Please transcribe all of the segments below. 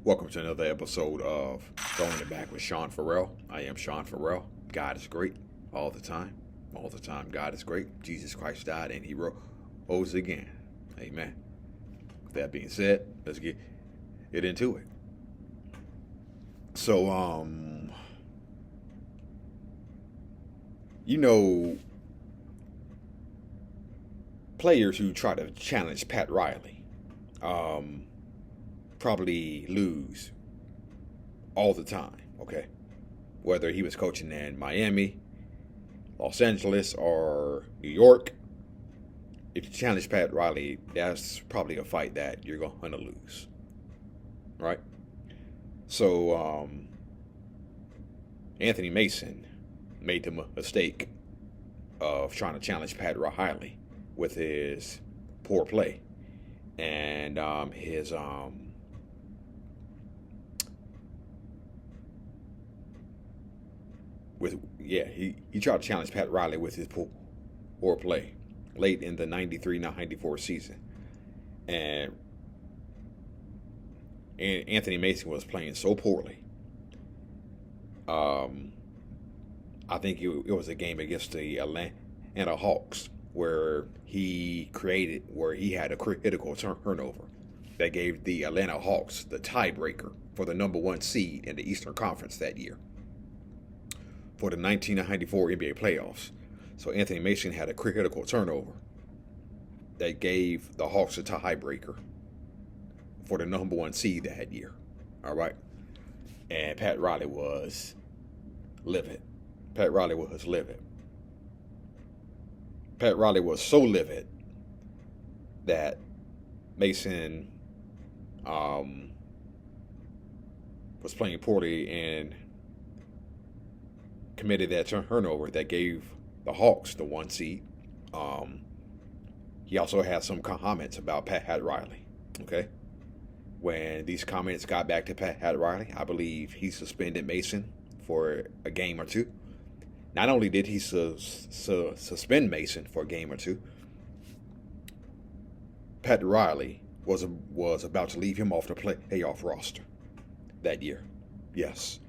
Welcome to another episode of Throwing It Back with Sean Farrell. I am Sean Farrell. God is great all the time. All the time, God is great. Jesus Christ died and he rose again. Amen. With that being said, let's get into it. So, you know, players who try to challenge Pat Riley, probably lose all the time, okay? Whether he was coaching in Miami, Los Angeles, or New York, if you challenge Pat Riley, that's probably a fight that you're going to lose, right? So, Anthony Mason made the mistake of trying to challenge Pat Riley with his poor play and his he tried to challenge Pat Riley with his poor play late in the 93-94 season. And Anthony Mason was playing so poorly. I think it was a game against the Atlanta Hawks where he had a critical turnover that gave the Atlanta Hawks the tiebreaker for the number one seed in the Eastern Conference that year for the 1994 NBA playoffs. So Anthony Mason had a critical turnover that gave the Hawks a tiebreaker for the number one seed that year. All right. And Pat Riley was livid. Pat Riley was livid. Pat Riley was so livid that Mason was playing poorly and committed that turnover that gave the Hawks the one seed. He also had some comments about Pat Riley. Okay. When these comments got back to Pat Riley, I believe he suspended Mason for a game or two. Not only did he suspend Mason for a game or two, Pat Riley was about to leave him off the playoff roster that year. Yes,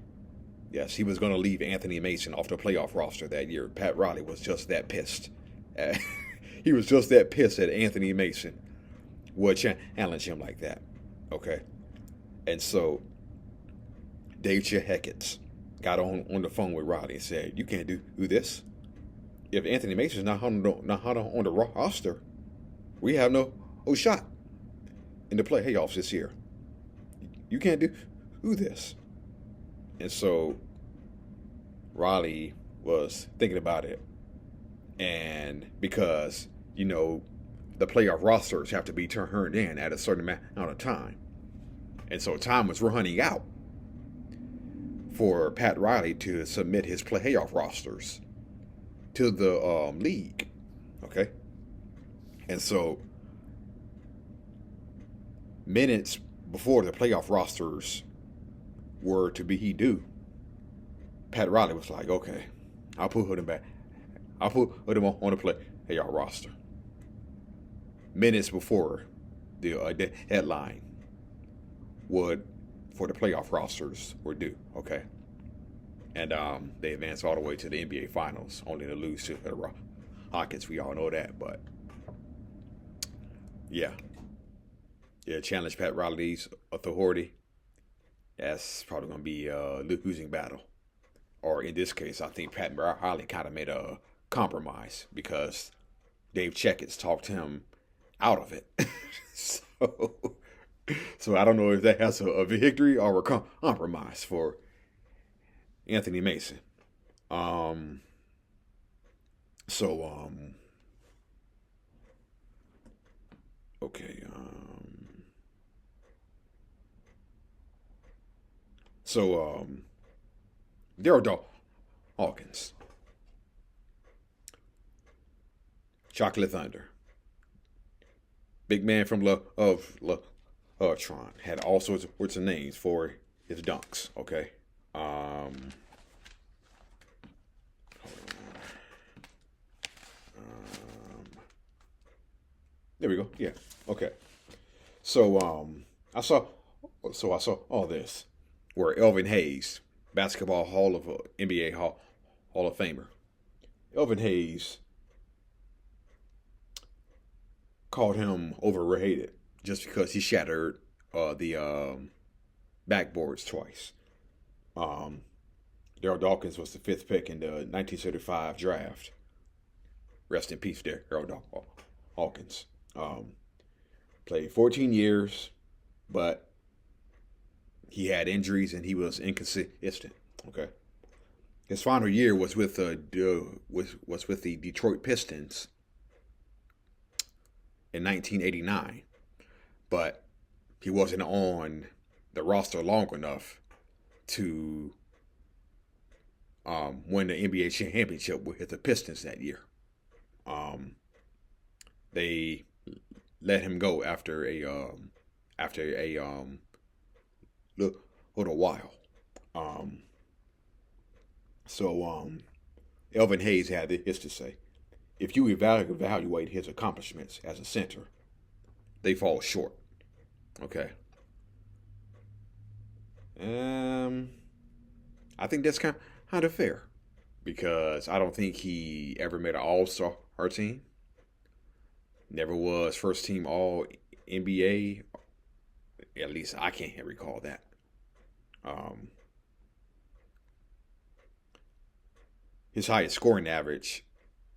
he was going to leave Anthony Mason off the playoff roster that year. Pat Riley was just that pissed. He was just that pissed that Anthony Mason would challenge him like that. Okay, and so Dave Checketts got on the phone with Riley and said, "You can't do this. If Anthony Mason's not on the roster, we have no shot in the playoffs this year. You can't do this." And so Riley was thinking about it, and because the playoff rosters have to be turned in at a certain amount of time, and so time was running out for Pat Riley to submit his playoff rosters to the league. Okay, and so minutes before the playoff rosters were to be due, Pat Riley was like, "Okay, I'll put him back. I'll put him on the playoff roster." Minutes before the headline for the playoff rosters were due. Okay, and they advanced all the way to the NBA Finals, only to lose to the Rockets. We all know that, but yeah, challenge Pat Riley's authority. That's probably going to be a losing battle. Or in this case, I think Pat Riley kind of made a compromise because Dave Checketts talked him out of it. So I don't know if that has a victory or a compromise for Anthony Mason. Okay. Darryl Dawkins, Chocolate Thunder, big man from Tron, had all sorts of names for his dunks. Okay, there we go. Yeah. Okay. So I saw So I saw all this where Elvin Hayes, basketball Hall of NBA Hall of Famer, Elvin Hayes called him overrated just because he shattered the backboards twice. Um, Darryl Dawkins was the fifth pick in the 1975 draft. Rest in peace, Darryl Dawkins. Played 14 years, but he had injuries and he was inconsistent. Okay, his final year was with the Detroit Pistons in 1989, but he wasn't on the roster long enough to win the NBA championship with the Pistons that year. They let him go after a little while. Um, so Elvin Hayes had this to say: if you evaluate his accomplishments as a center, they fall short. Okay. Um, I think that's kind of fair because I don't think he ever made an All Star team. Never was first team All NBA. At least I can't recall that. Um, his highest scoring average,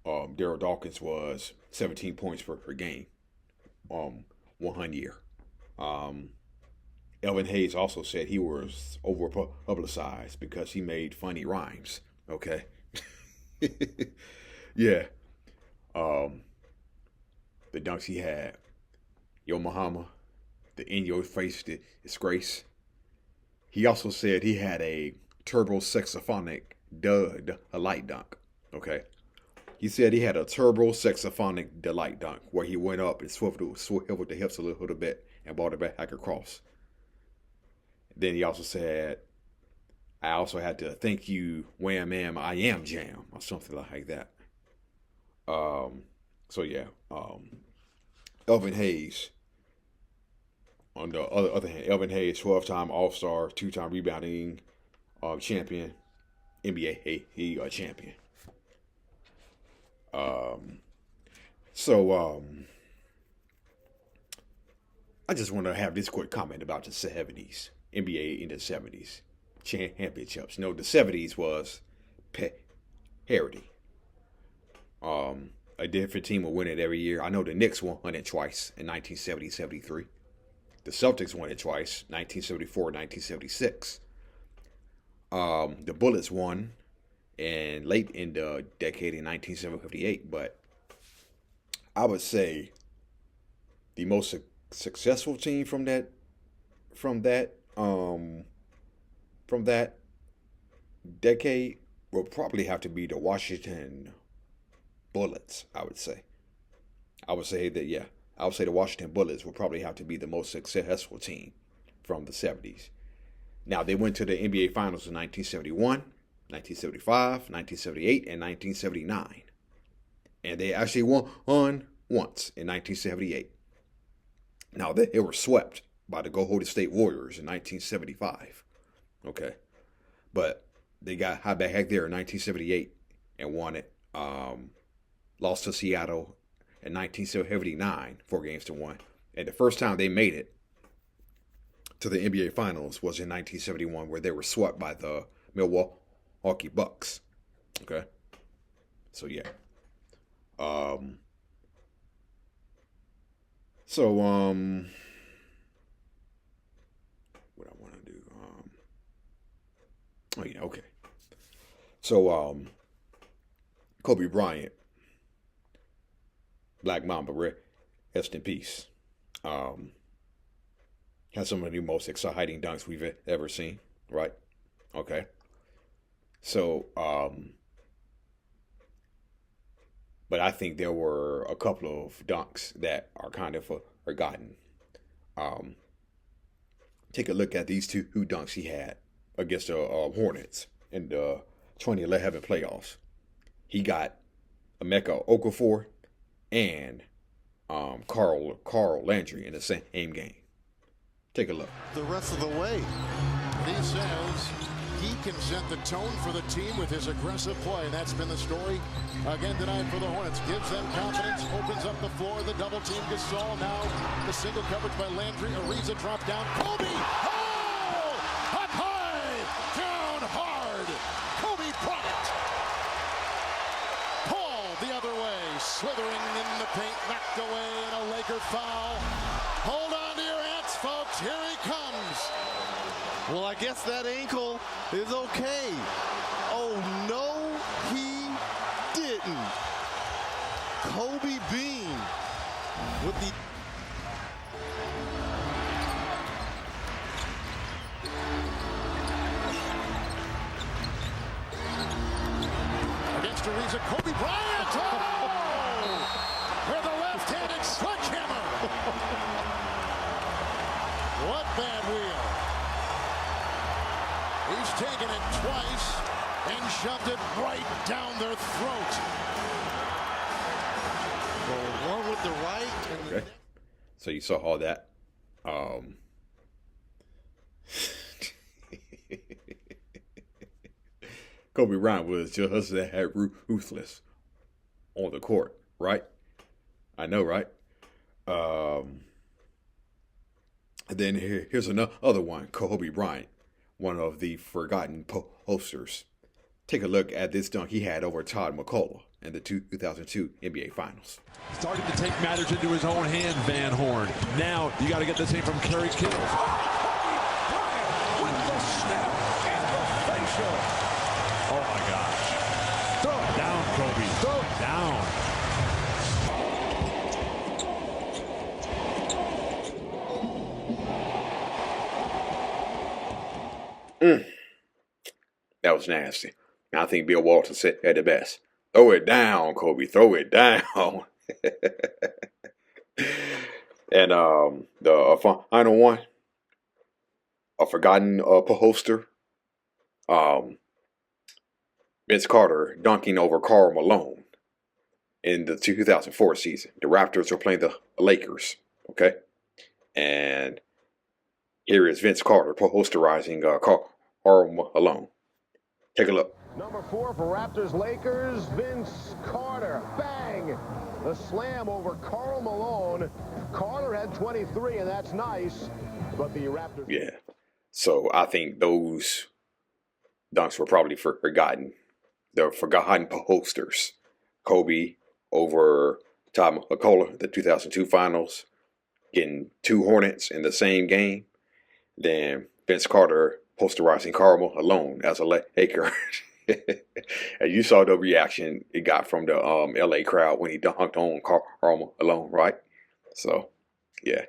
Darryl Dawkins, was 17 points per game, 100 year. Um, Elvin Hayes also said he was over publicized because he made funny rhymes. Okay. Yeah. Um, the dunks he had, Yo Muhammad, the in your face disgrace. He also said he had a turbo saxophonic delight dunk. Okay. He said he had a turbo saxophonic delight dunk where he went up and swiveled the hips a little bit and brought it back across. Then he also said, I also had to thank you, Wham Am, I Am Jam, or something like that. Um, so yeah, Elvin Hayes. On the other hand, Elvin Hayes, 12-time All-Star, two-time rebounding champion, NBA champion. Um, so I just want to have this quick comment about the 70s, NBA in the 70s championships. You know, the 70s was parity. A different team will win it every year. I know the Knicks won it twice in 1970-73. The Celtics won it twice, 1974, 1976. The Bullets won late in the decade in 1978. But I would say the most successful team from that um, from that decade will probably have to be the Washington Bullets. I would say. I would say that yeah. I would say the Washington Bullets will probably have to be the most successful team from the 70s. Now, they went to the NBA Finals in 1971, 1975, 1978, and 1979. And they actually won once in 1978. Now, they were swept by the Golden State Warriors in 1975. Okay. But they got high back there in 1978 and won it. Lost to Seattle in 1979, 4-1. And the first time they made it to the NBA Finals was in 1971, where they were swept by the Milwaukee Bucks. Okay, so yeah. So what I want to do? Oh yeah, okay. So Kobe Bryant, Black Mamba, rest in peace. Um, had some of the most exciting dunks we've ever seen, right? Okay. So, but I think there were a couple of dunks that are kind of forgotten. Um, take a look at these two dunks he had against the Hornets in the 2011 playoffs. He got Emeka Okafor and Carl Landry in the same game. Take a look. The rest of the way. He says he can set the tone for the team with his aggressive play. That's been the story again tonight for the Hornets. Gives them confidence, opens up the floor. The double team Gasol. Now the single coverage by Landry. Ariza drop down. Kobe! Oh! Up high! Down hard! Kobe Bryant! Paul the other way. Slithering in the paint. Knocked away and a Laker foul. Hold on to your hats, folks. Here he comes. Well, I guess that ankle is okay. Oh, no, he didn't. Kobe Bean with the... Against Ariza, Kobe Bryant! Oh! With a left-handed sledgehammer! What bad wheel! He's taken it twice and shoved it right down their throat. Well, one with the right and okay. So you saw all that. Kobe Bryant was just that ruthless on the court, right? I know, right? And then here's another one, Kobe Bryant, one of the forgotten posters. Take a look at this dunk he had over Todd MacCulloch in the 2002 NBA Finals. Starting to take matters into his own hand, Van Horn. Now you got to get the same from Kerry Kittles. With the snap and the facial. Oh my gosh. Throw it down, Kobe. Throw it down. That was nasty. I think Bill Walton said at the best. Throw it down, Kobe. Throw it down. And the final one, a forgotten poster. Vince Carter dunking over Karl Malone in the 2004 season. The Raptors were playing the Lakers. Okay, and here is Vince Carter posterizing Karl Malone. Take a look. Number 4 for Raptors Lakers, Vince Carter. Bang! The slam over Karl Malone. Carter had 23, and that's nice. But the Raptors... Yeah. So I think those dunks were probably forgotten. The forgotten posters. Kobe over Todd MacCulloch, the 2002 Finals, getting 2 Hornets in the same game. Then Vince Carter posterizing Karl Malone as a Laker. And you saw the reaction it got from the LA crowd when he dunked on Karl Malone, right? So, yeah.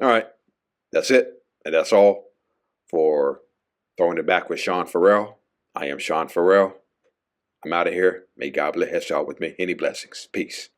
All right. That's it. And that's all for Throwing It Back with Sean Farrell. I am Sean Farrell. I'm out of here. May God bless y'all with many blessings. Peace.